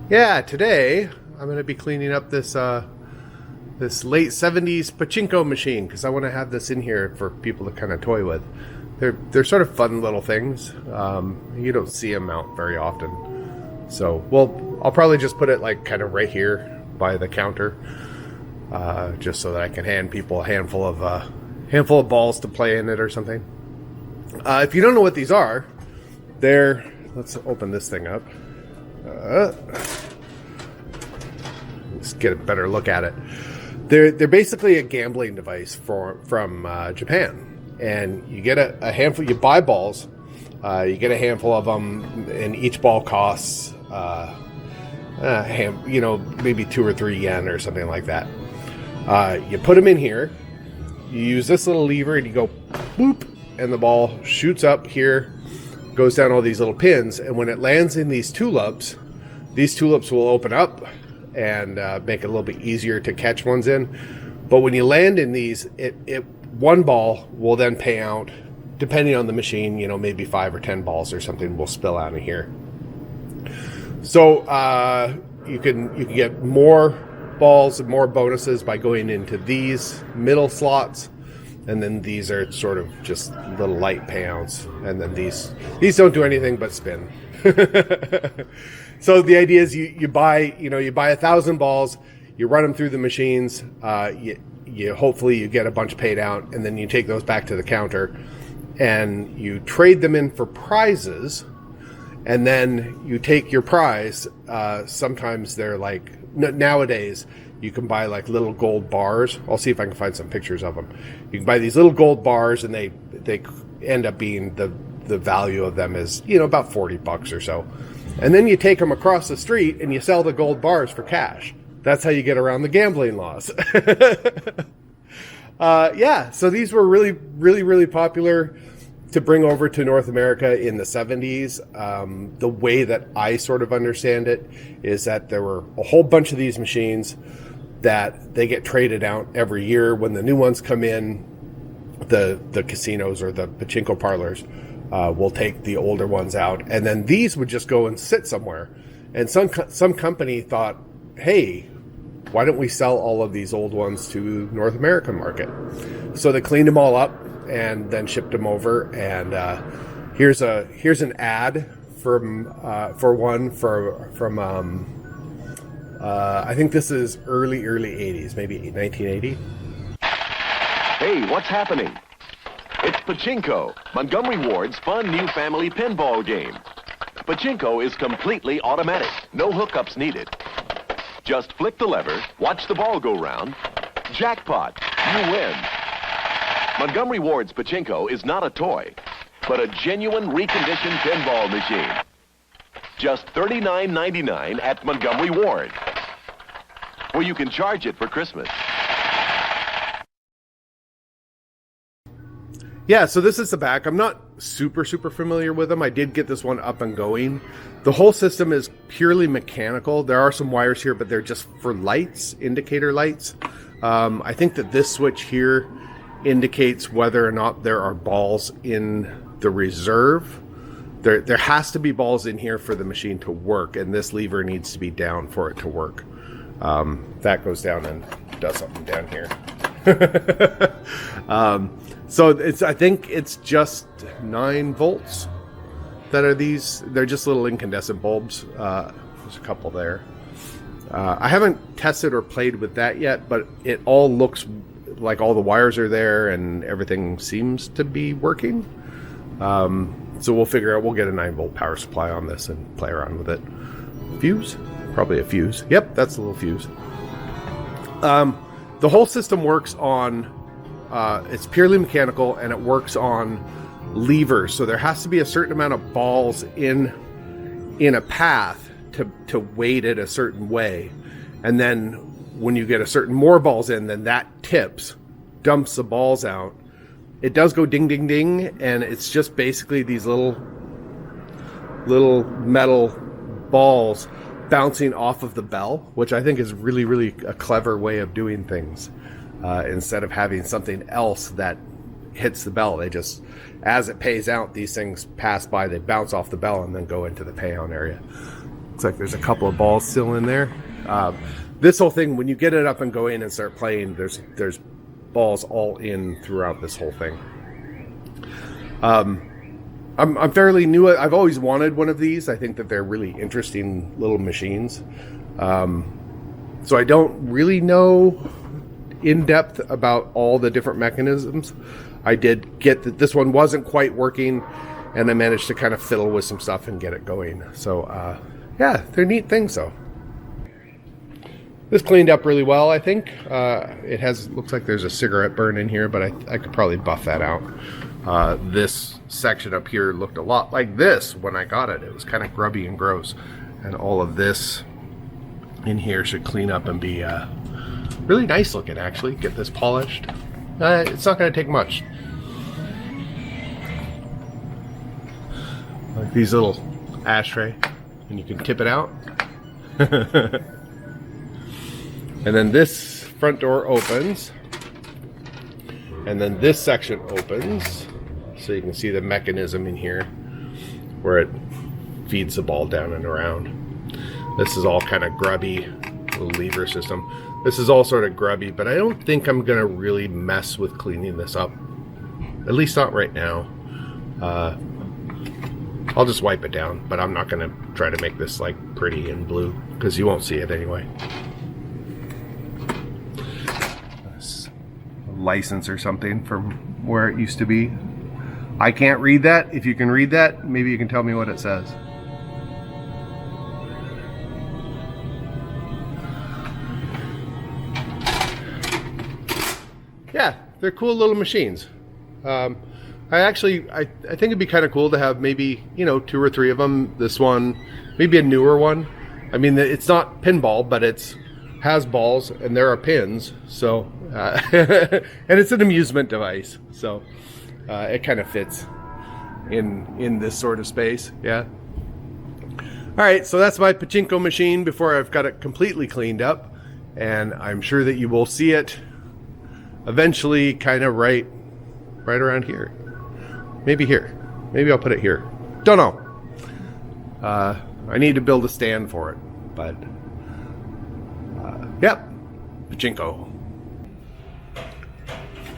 Yeah, today I'm going to be cleaning up this this late 70's pachinko machine because I want to have this in here for people to kind of toy with. They're sort of fun little things. You don't see them out very often. So, well, I'll probably just put it like kind of right here by the counter, just so that I can hand people a handful of balls to play in it or something. If you don't know what these are, let's open this thing up. Let's get a better look at it. They're basically a gambling device from Japan, and you get a handful. You buy balls, you get a handful of them, and each ball costs maybe 2 or 3 yen or something like that. You put them in here. You use this little lever, and you go boop, and the ball shoots up here, goes down all these little pins, and when it lands in these tulips will open up and make it a little bit easier to catch ones in. But when you land in these, one ball will then pay out, depending on the machine, maybe 5 or 10 balls or something will spill out of here. So you can get more balls and more bonuses by going into these middle slots. And then these are sort of just little light payouts. And then these don't do anything but spin. So the idea is you buy 1,000 balls, you run them through the machines, you hopefully you get a bunch paid out, and then you take those back to the counter and you trade them in for prizes, and then you take your prize. Sometimes they're like, nowadays you can buy like little gold bars. I'll see if I can find some pictures of them. You can buy these little gold bars, and they end up being the value of them is about $40 or so. And then you take them across the street and you sell the gold bars for cash. That's how you get around the gambling laws. So these were really, really, really popular to bring over to North America in the 70s. The way that I sort of understand it is that there were a whole bunch of these machines that they get traded out every year. When the new ones come in, the casinos or the pachinko parlors will take the older ones out, and then these would just go and sit somewhere. And some company thought, hey, why don't we sell all of these old ones to North American market? So they cleaned them all up and then shipped them over. And here's an ad from I think this is early 80s, maybe 1980. Hey, what's happening? It's Pachinko, Montgomery Ward's fun new family pinball game. Pachinko is completely automatic, no hookups needed. Just flick the lever, watch the ball go round. Jackpot, you win. Montgomery Ward's Pachinko is not a toy, but a genuine reconditioned pinball machine. Just $39.99 at Montgomery Ward, where you can charge it for Christmas. Yeah, so this is the back. I'm not super familiar with them. I did get this one up and going. The whole system is purely mechanical. There are some wires here, but they're just for lights, indicator lights. I think that this switch here indicates whether or not there are balls in the reserve. There has to be balls in here for the machine to work, and this lever needs to be down for it to work. That goes down and does something down here. So I think it's just 9 volts that are these. They're just little incandescent bulbs. There's a couple there. I haven't tested or played with that yet, but it all looks like all the wires are there and everything seems to be working. So we'll figure out, we'll get a 9-volt power supply on this and play around with it. Fuse? Probably a fuse. Yep, that's a little fuse. The whole system works on, it's purely mechanical, and it works on levers. So there has to be a certain amount of balls in a path to weight it a certain way. And then when you get a certain more balls in, then that tips, dumps the balls out. It does go ding, ding, ding, and it's just basically these little metal balls bouncing off of the bell, which I think is really, really a clever way of doing things. Instead of having something else that hits the bell, they just, as it pays out, these things pass by, they bounce off the bell and then go into the payout area. Looks like there's a couple of balls still in there. This whole thing, when you get it up and go in and start playing, there's balls all in throughout this whole thing. I'm fairly new. I've always wanted one of these. I think that they're really interesting little machines. So I don't really know in depth about all the different mechanisms. I did get that this one wasn't quite working, and I managed to kind of fiddle with some stuff and get it going. So yeah, they're neat things though. This cleaned up really well, I think. It looks like there's a cigarette burn in here, but I could probably buff that out. This section up here looked a lot like this when I got it. It was kind of grubby and gross. And all of this in here should clean up and be really nice looking, actually. Get this polished. It's not going to take much. Like these little ashtray, and you can tip it out. And then this front door opens, and then this section opens, so you can see the mechanism in here where it feeds the ball down and around. This is all kind of grubby, little lever system. This is all sort of grubby, but I don't think I'm gonna really mess with cleaning this up, at least not right now. I'll just wipe it down, but I'm not gonna try to make this like pretty and blue because you won't see it anyway. License or something from where it used to be. I can't read that. If you can read that, maybe you can tell me what it says. Yeah, they're cool little machines. I think it'd be kind of cool to have maybe, 2 or 3 of them. This one, maybe a newer one. I mean, it's not pinball, but has balls and there are pins, so and it's an amusement device, so it kind of fits in this sort of space. Yeah. All right, so that's my pachinko machine before I've got it completely cleaned up, and I'm sure that you will see it eventually, kind of right around here. Maybe here. Maybe I'll put it here. Don't know. I need to build a stand for it, but yep, pachinko.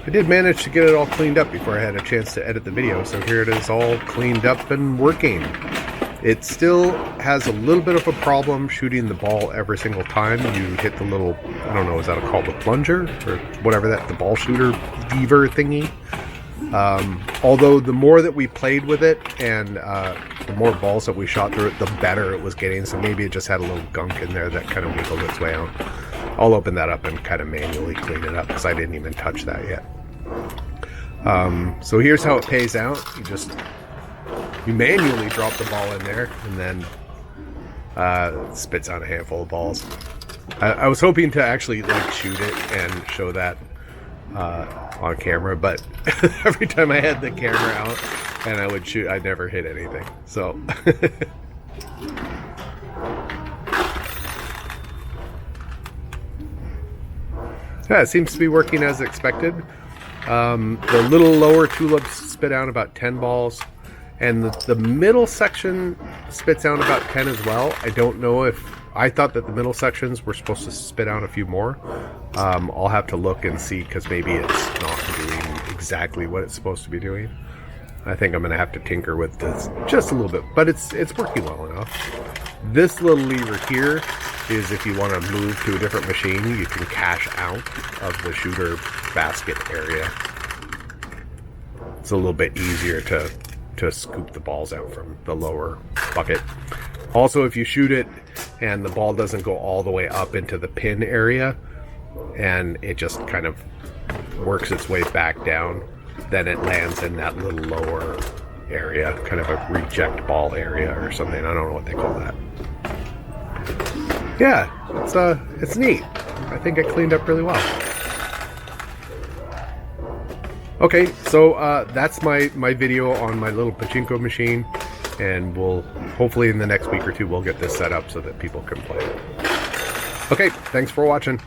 I did manage to get it all cleaned up before I had a chance to edit the video, so here it is all cleaned up and working. It still has a little bit of a problem shooting the ball every single time you hit the little, I don't know, is that called a plunger? Or whatever the ball shooter lever thingy. Although the more that we played with it and the more balls that we shot through it, the better it was getting. So maybe it just had a little gunk in there that kind of wiggled its way out. I'll open that up and kind of manually clean it up because I didn't even touch that yet. So here's how it pays out. You manually drop the ball in there and then it spits out a handful of balls. I was hoping to actually shoot it and show that on camera, but every time I had the camera out and I would shoot, I never hit anything. So yeah, it seems to be working as expected. The little lower tulips spit out about 10 balls, and the middle section spits out about 10 as well. I don't know if I thought that the middle sections were supposed to spit out a few more. I'll have to look and see, because maybe it's not doing exactly what it's supposed to be doing. I think I'm going to have to tinker with this just a little bit, but it's working well enough. This little lever here is if you want to move to a different machine, you can cash out of the shooter basket area. It's a little bit easier to scoop the balls out from the lower bucket. Also, if you shoot it and the ball doesn't go all the way up into the pin area and it just kind of works its way back down, then it lands in that little lower area, kind of a reject ball area or something. I don't know what they call that. Yeah, it's neat. I think I cleaned up really well. Okay, so that's my video on my little pachinko machine, and we'll hopefully in the next week or two we'll get this set up so that people can play it. Okay, thanks for watching.